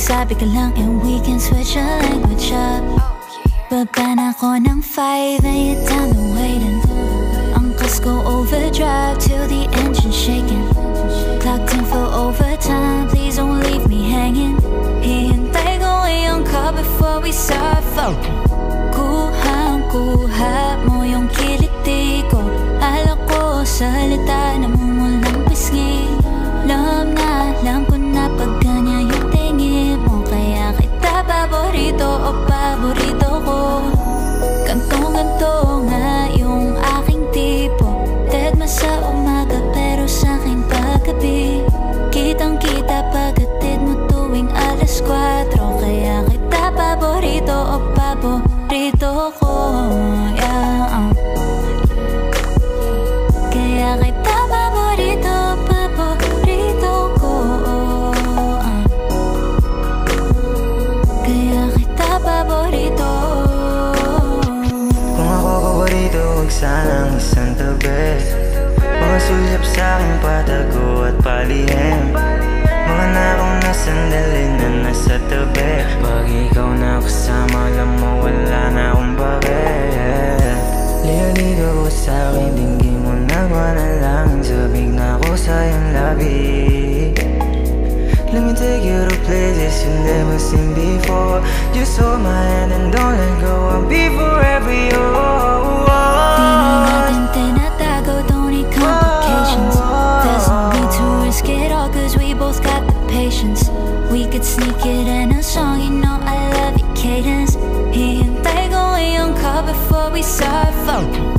magsabi ka lang and we can switch our language up. Baba na ko ng 5 and you're down the waiting. Angkas ko overdrive till the engine's shaking. Clocked in for overtime, please don't leave me hanging. Hihintay ko ngayong call before we start fucking. Kuha mo yung kiliti ko. Alak ko salita na mumulang pisngi. Alam ko na pag ganyan yung tingin mo. Kaya kita paborito o paborito ko. Gantong-ganto nga yung aking tipo. Deadma sa umaga pero sa'kin paggabi. Kitang-kita pag-atid mo tuwing alas 4. Kaya kita paborito o paborito ko. Yeah. Kaya kita paborito ko. Kaya kita paborito. Kung ako paborito, huwag sanang isang tabi. Mga sulyap sa'king patago at palihim. Mga nakong nasandali na nasa tabi. Pag ikaw na kasama, alam mo wala na akong bakit. Lihalika ko sa'kin, dinggin mo na manalangin. Sabig na ako sa iyong labi. Let me take you to places you've never seen before. Just hold my hand and don't let go. I'll be forever yours. Di na natin tinatago, don't need complications. There's no need to risk it all, cause we both got the patience. We could sneak it in a song, you know I love your cadence. Hihintay ko ngayong call before we start fucking.